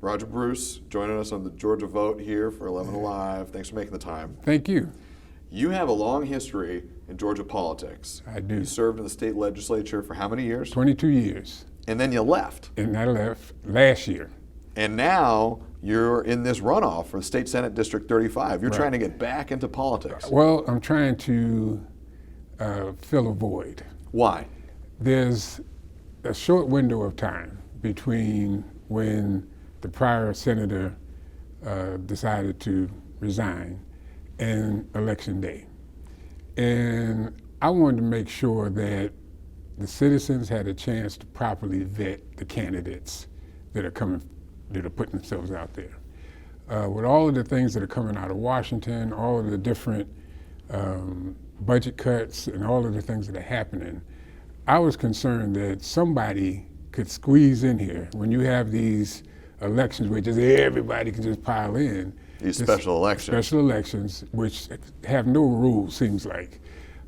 Roger Bruce joining us on the Georgia Vote here for 11 Alive. Thanks for making the time. Thank you. You have a long history in Georgia politics. I do. You served in the state legislature for how many years? 22 years. And then you left. And I left last year. And now you're in this runoff for the State Senate District 35. You're Right. trying to get back into politics. Well, I'm trying to fill a void. Why? There's a short window of time between when the prior senator decided to resign and election day. And I wanted to make sure that the citizens had a chance to properly vet the candidates that are putting themselves out there. With all of the things that are coming out of Washington, all of the different budget cuts and all of the things that are happening, I was concerned that somebody could squeeze in here when you have these elections where just everybody can just pile in. These special elections. Special elections, which have no rules, seems like,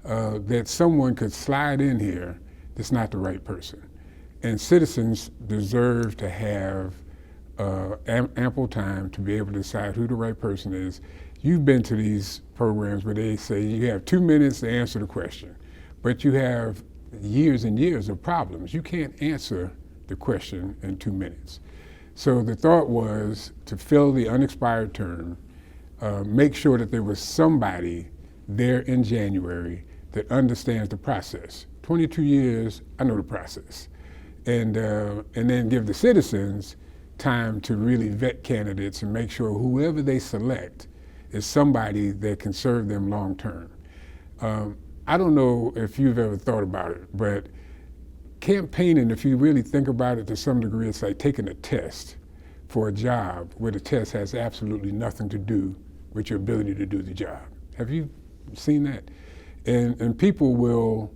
that someone could slide in here that's not the right person. And citizens deserve to have ample time to be able to decide who the right person is. You've been to these programs where they say you have 2 minutes to answer the question, but you have years and years of problems. You can't answer the question in 2 minutes. So the thought was to fill the unexpired term, make sure that there was somebody there in January that understands the process. 22 years, I know the process. And then give the citizens time to really vet candidates and make sure whoever they select is somebody that can serve them long term. I don't know if you've ever thought about it, but campaigning, if you really think about it to some degree, it's like taking a test for a job where the test has absolutely nothing to do with your ability to do the job. Have you seen that? And people will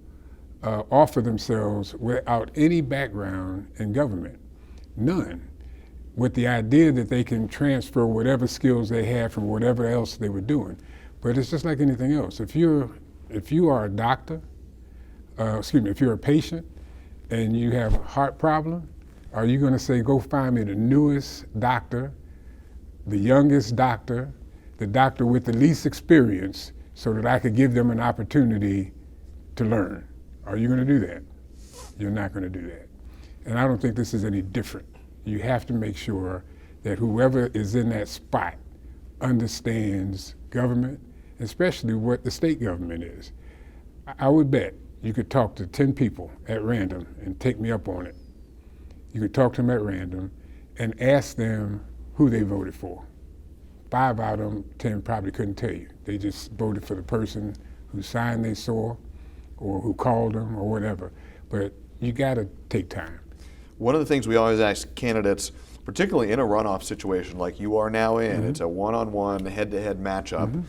offer themselves without any background in government, none, with the idea that they can transfer whatever skills they had from whatever else they were doing. But it's just like anything else. If you are a doctor, if you're a patient and you have a heart problem, are you going to say, go find me the newest doctor, the youngest doctor, the doctor with the least experience so that I could give them an opportunity to learn? Are you going to do that? You're not going to do that. And I don't think this is any different. You have to make sure that whoever is in that spot understands government, especially what the state government is. I would bet you could talk to 10 people at random and take me up on it. You could talk to them at random and ask them who they voted for. 5 out of them, 10 probably couldn't tell you. They just voted for the person whose sign they saw or who called them or whatever. But you gotta take time. One of the things we always ask candidates, particularly in a runoff situation like you are now in, it's a one-on-one, head-to-head matchup,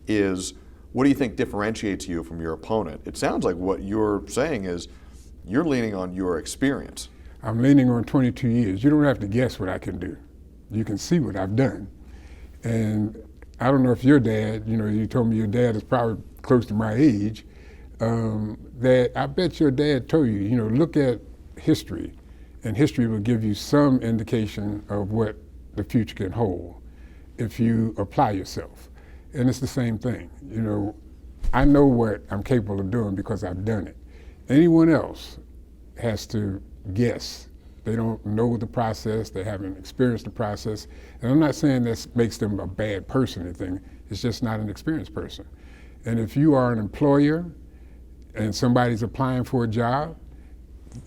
is what do you think differentiates you from your opponent? It sounds like what you're saying is you're leaning on your experience. I'm leaning on 22 years. You don't have to guess what I can do. You can see what I've done. And I don't know if your dad, you told me your dad is probably close to my age, that I bet your dad told you, look at history, and history will give you some indication of what the future can hold if you apply yourself. And it's the same thing. I know what I'm capable of doing because I've done it. Anyone else has to guess. They don't know the process, they haven't experienced the process. And I'm not saying that makes them a bad person or anything, it's just not an experienced person. And if you are an employer and somebody's applying for a job,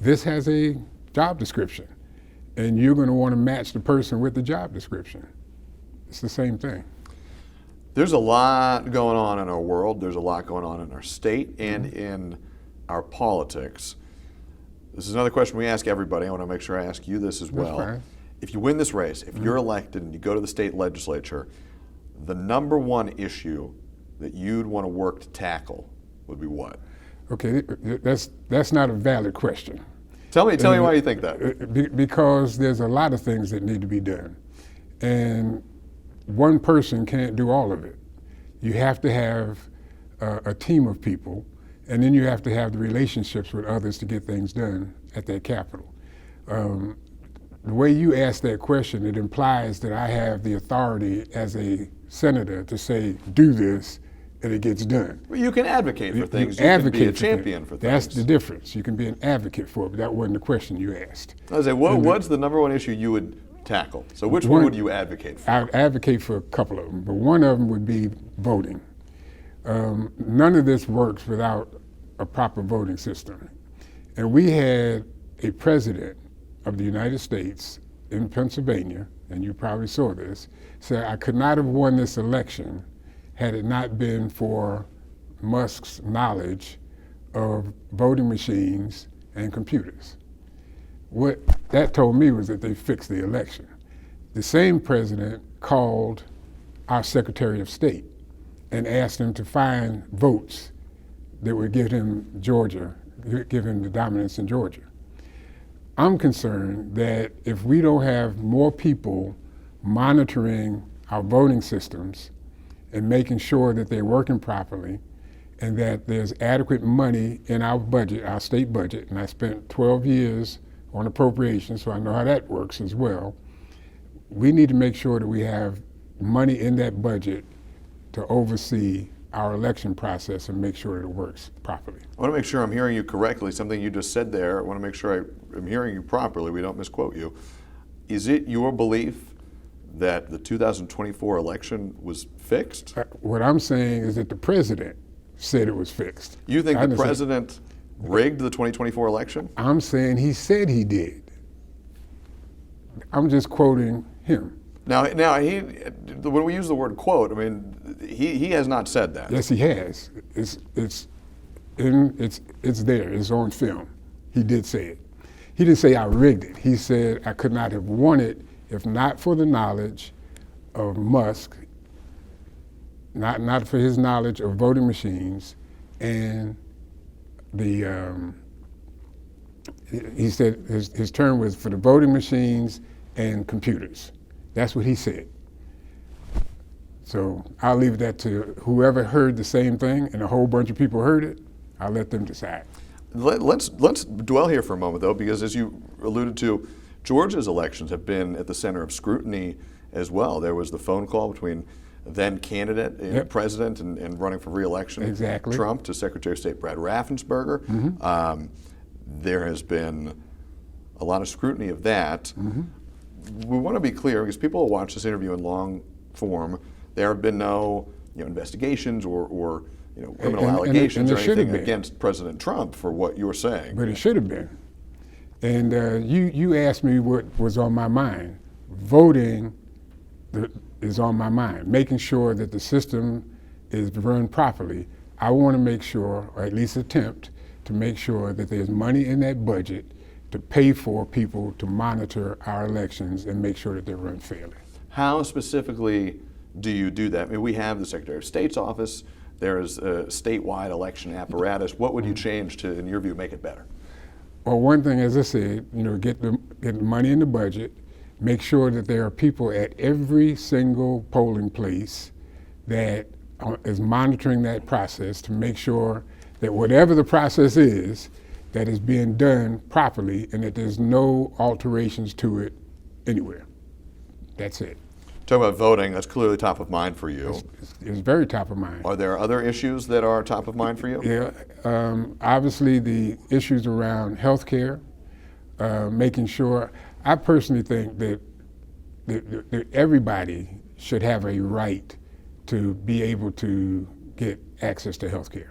this has a job description. And you're going to want to match the person with the job description. It's the same thing. There's a lot going on in our world, there's a lot going on in our state and in our politics. This is another question we ask everybody. I want to make sure I ask you this as well. That's fine. If you win this race, if you're elected and you go to the state legislature, the number one issue that you'd want to work to tackle would be what? Okay, that's not a valid question. Tell me why you think that. Because there's a lot of things that need to be done. And one person can't do all of it. You have to have a team of people, and then you have to have the relationships with others to get things done at that capital. the way you ask that question, it implies that I have the authority as a senator to say, do this, and it gets done. Well, you can advocate for things. You You can be a advocate champion for That's things. the difference. You can be an advocate for it, but that wasn't the question you asked. I was saying, what's the number one issue you would tackle? So which one would you advocate for? I would advocate for a couple of them, but one of them would be voting. None of this works without a proper voting system. And we had a president of the United States in Pennsylvania, and you probably saw this, say, I could not have won this election had it not been for Musk's knowledge of voting machines and computers. What that told me was that they fixed the election. The same president called our Secretary of State and asked him to find votes that would give him the dominance in Georgia. I'm concerned that if we don't have more people monitoring our voting systems and making sure that they're working properly and that there's adequate money in our budget, our state budget, and I spent 12 years on appropriations, so I know how that works as well. We need to make sure that we have money in that budget to oversee our election process and make sure that it works properly. I want to make sure I'm hearing you correctly. Something you just said there, I want to make sure I'm hearing you properly. We don't misquote you. Is it your belief that the 2024 election was fixed? What I'm saying is that the president said it was fixed. You think I the didn't say- president rigged the 2024 election? I'm saying he said he did. I'm just quoting him. Now, when we use the word quote, I mean, he has not said that. Yes, he has. It's there. It's on film. He did say it. He didn't say I rigged it. He said I could not have won it if not for the knowledge of Musk, not for his knowledge of voting machines, and he said his term was for the voting machines and computers. That's what he said. So I'll leave that to whoever heard the same thing, and a whole bunch of people heard it. I'll let them decide. Let's dwell here for a moment, though, because as you alluded to, Georgia's elections have been at the center of scrutiny as well. There was the phone call between then candidate Yep. president and running for re-election, Exactly. Trump, to Secretary of State Brad Raffensperger. Mm-hmm. There has been a lot of scrutiny of that. Mm-hmm. We want to be clear, because people will watch this interview in long form. There have been no investigations or criminal And allegations there or should have anything been. against President Trump for what you're saying. But it should have been. And you asked me what was on my mind. Voting is on my mind. Making sure that the system is run properly. I want to make sure, or at least attempt, to make sure that there's money in that budget to pay for people to monitor our elections and make sure that they're run fairly. How specifically do you do that? I mean, we have the Secretary of State's office. There is a statewide election apparatus. What would you change to, in your view, make it better? Well, one thing, as I said, get the money in the budget, make sure that there are people at every single polling place that is monitoring that process to make sure that whatever the process is, that is being done properly and that there's no alterations to it anywhere. That's it. Talk about voting, that's clearly top of mind for you. It's very top of mind. Are there other issues that are top of mind for you? Yeah, obviously the issues around healthcare, making sure, I personally think that everybody should have a right to be able to get access to healthcare.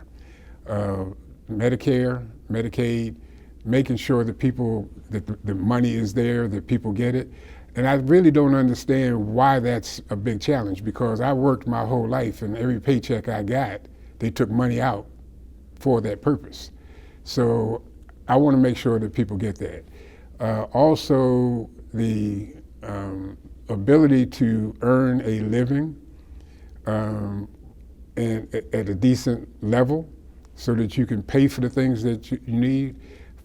Medicare, Medicaid, making sure that the money is there, that people get it. And I really don't understand why that's a big challenge, because I worked my whole life and every paycheck I got, they took money out for that purpose. So I want to make sure that people get that. Also, the ability to earn a living and at a decent level so that you can pay for the things that you need.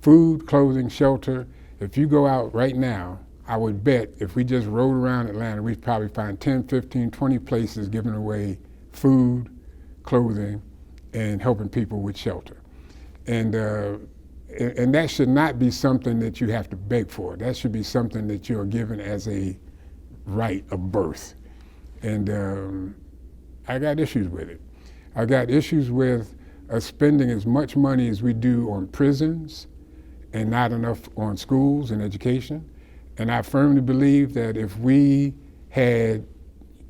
Food, clothing, shelter. If you go out right now, I would bet if we just rode around Atlanta, we'd probably find 10, 15, 20 places giving away food, clothing, and helping people with shelter. And and that should not be something that you have to beg for. That should be something that you're given as a right of birth. And I got issues with it. I got issues with us spending as much money as we do on prisons and not enough on schools and education. And I firmly believe that if we had,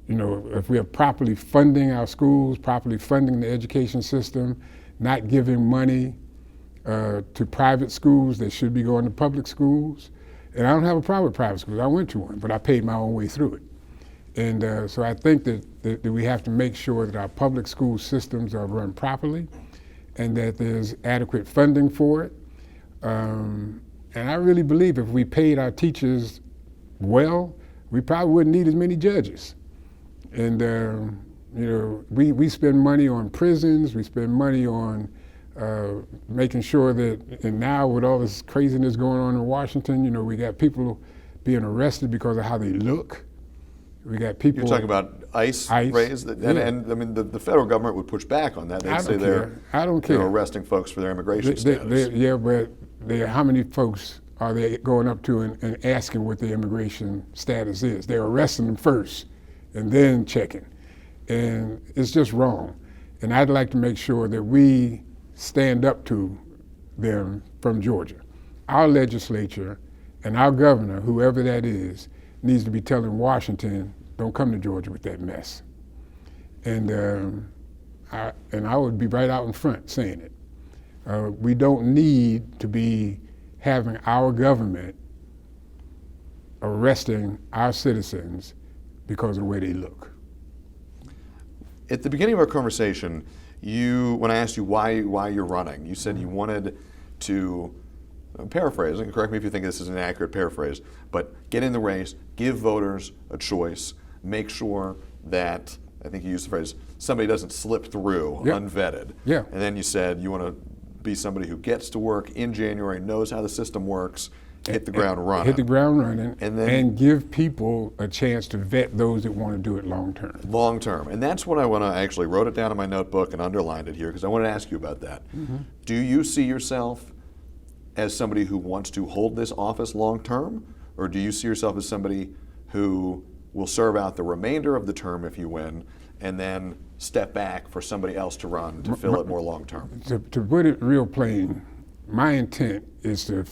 if we are properly funding our schools, properly funding the education system, not giving money to private schools that should be going to public schools. And I don't have a problem with private schools. I went to one, but I paid my own way through it. And so I think that we have to make sure that our public school systems are run properly and that there's adequate funding for it. And I really believe if we paid our teachers well, we probably wouldn't need as many judges. And we spend money on prisons, we spend money on making sure that, and now with all this craziness going on in Washington, we got people being arrested because of how they look. We got people. You're talking about ICE raids, and I mean the federal government would push back on that. They'd say I don't care. Arresting folks for their immigration status. Yeah, but how many folks are they going up to and asking what their immigration status is? They're arresting them first and then checking, and it's just wrong. And I'd like to make sure that we stand up to them from Georgia. Our legislature and our governor, whoever that is, needs to be telling Washington, don't come to Georgia with that mess. And I would be right out in front saying it. We don't need to be having our government arresting our citizens because of the way they look. At the beginning of our conversation, when I asked you why you're running, you said you wanted to, I'm paraphrasing, correct me if you think this is an accurate paraphrase, but get in the race, give voters a choice, make sure that, I think you used the phrase, somebody doesn't slip through unvetted. Yeah. And then you said you want to be somebody who gets to work in January, knows how the system works, hit the ground running. Hit the ground running, and give people a chance to vet those that want to do it long term. Long term. And that's what I want to, I actually wrote it down in my notebook and underlined it here because I want to ask you about that. Mm-hmm. Do you see yourself as somebody who wants to hold this office long term, or do you see yourself as somebody who will serve out the remainder of the term if you win, and then step back for somebody else to run to fill it more long term? To put it real plain, my intent is to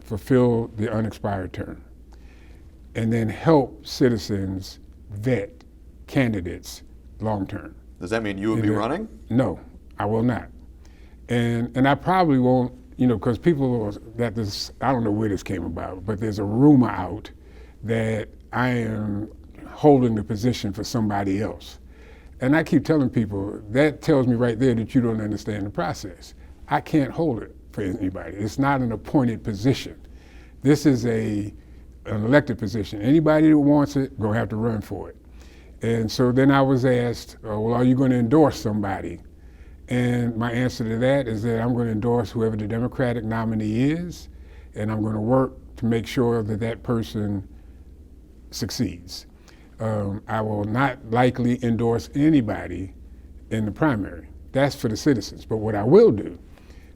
fulfill the unexpired term and then help citizens vet candidates long term. Does that mean you will be running? No, I will not. And I probably won't, because people got this, I don't know where this came about, but there's a rumor out that I am holding the position for somebody else. And I keep telling people, that tells me right there that you don't understand the process. I can't hold it for anybody. It's not an appointed position. This is an elected position. Anybody that wants it, gonna have to run for it. And so then I was asked, well, are you gonna endorse somebody? And my answer to that is that I'm gonna endorse whoever the Democratic nominee is, and I'm gonna work to make sure that that person succeeds. I will not likely endorse anybody in the primary. That's for the citizens. But what I will do,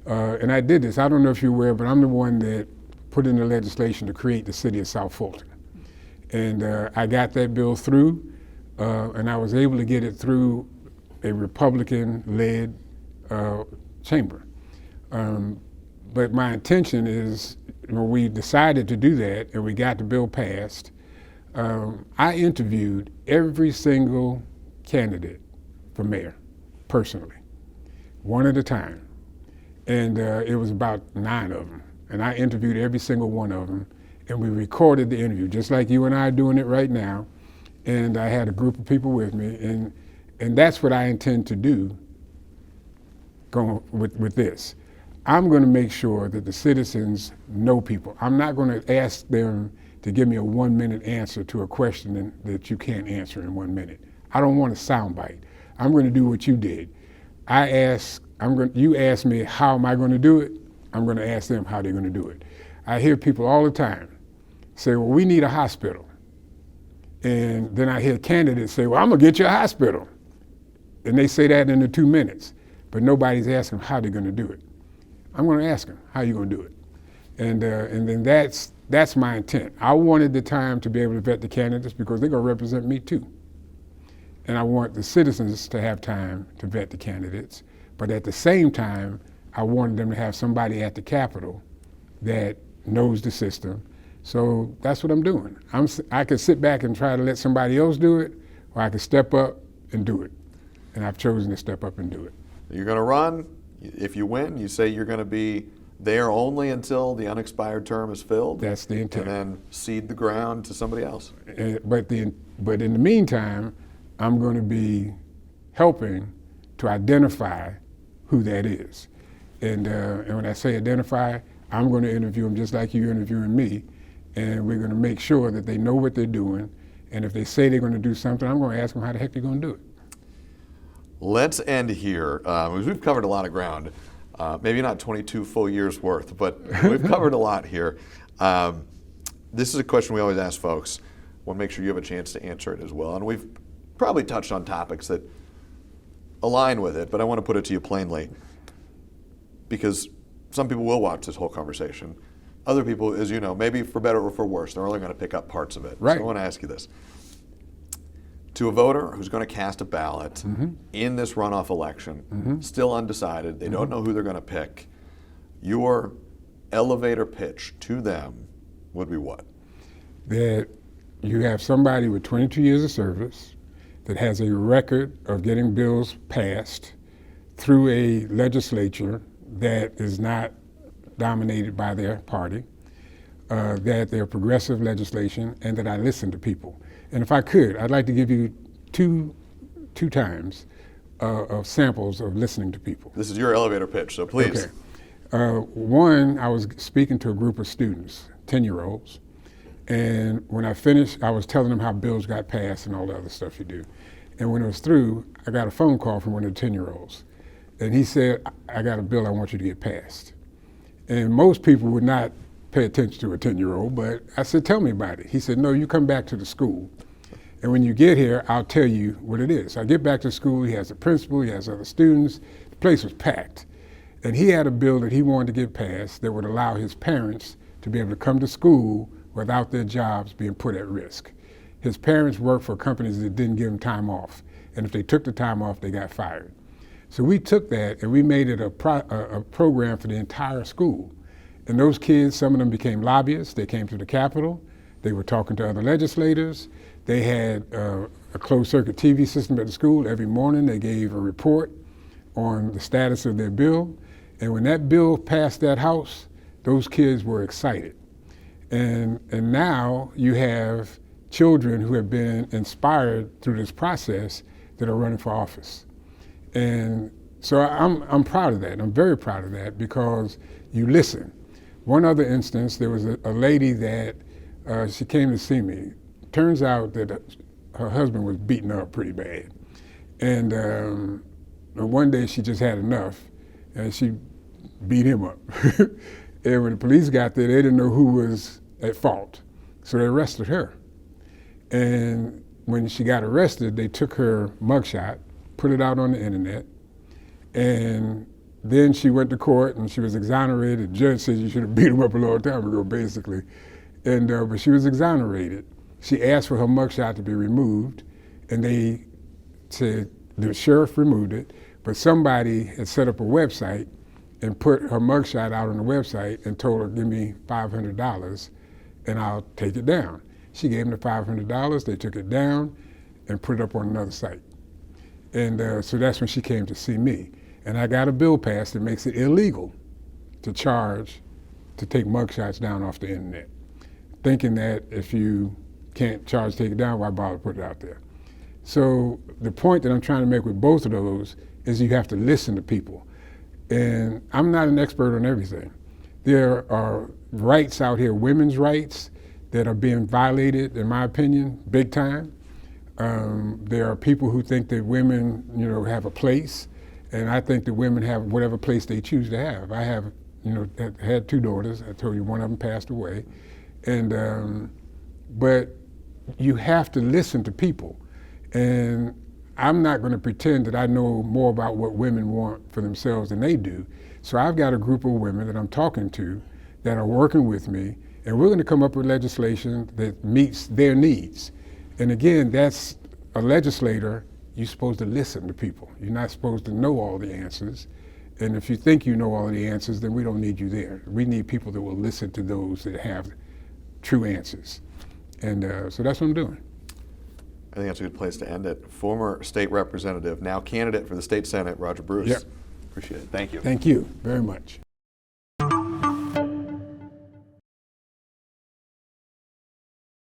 and I did this, I don't know if you're aware, but I'm the one that put in the legislation to create the city of South Fulton. And I got that bill through, and I was able to get it through a Republican-led chamber. But my intention is, when we decided to do that and we got the bill passed, I interviewed every single candidate for mayor, personally, one at a time. And it was about 9 of them. And I interviewed every single one of them, and we recorded the interview, just like you and I are doing it right now. And I had a group of people with me, and that's what I intend to do going with this. I'm going to make sure that the citizens know people. I'm not going to ask them to give me a 1-minute answer to a question that you can't answer in 1 minute. I don't want a soundbite. I'm going to do what you did. You ask me, how am I going to do it? I'm going to ask them how they're going to do it. I hear people all the time say, well, we need a hospital. And then I hear candidates say, well, I'm going to get you a hospital. And they say that in the 2 minutes, but nobody's asking how they're going to do it. I'm going to ask them, how are you going to do it? And then that's my intent. I wanted the time to be able to vet the candidates because they're going to represent me too. And I want the citizens to have time to vet the candidates. But at the same time, I wanted them to have somebody at the Capitol that knows the system. So that's what I'm doing. I could sit back and try to let somebody else do it, or I could step up and do it. And I've chosen to step up and do it. You're going to run. If you win, you say you're going to be there only until the unexpired term is filled. That's the intent. And then cede the ground to somebody else. But in the meantime, I'm going to be helping to identify who that is. And when I say identify, I'm going to interview them just like you're interviewing me. And we're going to make sure that they know what they're doing. And if they say they're going to do something, I'm going to ask them how the heck they're going to do it. Let's end here. We've covered a lot of ground. Maybe not 22 full years worth, but we've covered a lot here. This is a question we always ask folks. Want to make sure you have a chance to answer it as well. And we've probably touched on topics that align with it, but I want to put it to you plainly, because some people will watch this whole conversation. Other people, as you know, maybe for better or for worse, they're only going to pick up parts of it. Right. So I want to ask you this. To a voter who's going to cast a ballot in this runoff election, still undecided, they don't know who they're going to pick, your elevator pitch to them would be what? That you have somebody with 22 years of service that has a record of getting bills passed through a legislature that is not dominated by their party, that they're progressive legislation, and that I listen to people. And if I could, I'd like to give you two times of samples of listening to people. This is your elevator pitch, so please. Okay. One, I was speaking to a group of students, 10-year-olds, and when I finished, I was telling them how bills got passed and all the other stuff you do. And when it was through, I got a phone call from one of the 10-year-olds. And he said, I got a bill I want you to get passed. And most people would not pay attention to a 10-year-old, but I said, tell me about it. He said, no, you come back to the school. And when you get here, I'll tell you what it is. So I get back to school, he has the principal, he has other students. The place was packed. And he had a bill that he wanted to get passed that would allow his parents to be able to come to school without their jobs being put at risk. His parents worked for companies that didn't give them time off. And if they took the time off, they got fired. So we took that and we made it a program for the entire school. And those kids, some of them became lobbyists. They came to the Capitol. They were talking to other legislators. They had a closed circuit TV system at the school. Every morning they gave a report on the status of their bill. And when that bill passed that house, those kids were excited. And now you have children who have been inspired through this process that are running for office. And so I'm proud of that. I'm very proud of that because you listen. One other instance, there was a lady that she came to see me. Turns out that her husband was beaten up pretty bad. And one day she just had enough and she beat him up. And when the police got there, they didn't know who was at fault. So they arrested her. And when she got arrested, they took her mugshot, put it out on the internet, and then she went to court and she was exonerated. The judge said you should have beat him up a long time ago, basically. And but she was exonerated. She asked for her mugshot to be removed, and they said the sheriff removed it, but somebody had set up a website and put her mugshot out on the website and told her, give me $500 and I'll take it down. She gave them the $500, they took it down and put it up on another site. And so that's when she came to see me. And I got a bill passed that makes it illegal to charge to take mugshots down off the internet, thinking that if you can't charge to take it down, why bother put it out there? So the point that I'm trying to make with both of those is you have to listen to people. And I'm not an expert on everything. There are rights out here, women's rights, that are being violated, in my opinion, big time. There are people who think that women, have a place, and I think that women have whatever place they choose to have. I have, had 2 daughters. I told you one of them passed away, and but you have to listen to people, and I'm not going to pretend that I know more about what women want for themselves than they do. So I've got a group of women that I'm talking to that are working with me, and we're going to come up with legislation that meets their needs. And again, that's a legislator, you're supposed to listen to people. You're not supposed to know all the answers. And if you think you know all the answers, then we don't need you there. We need people that will listen to those that have true answers. And so that's what I'm doing. I think that's a good place to end it. Former state representative, now candidate for the state Senate, Roger Bruce. Yep. Appreciate it. Thank you. Thank you very much.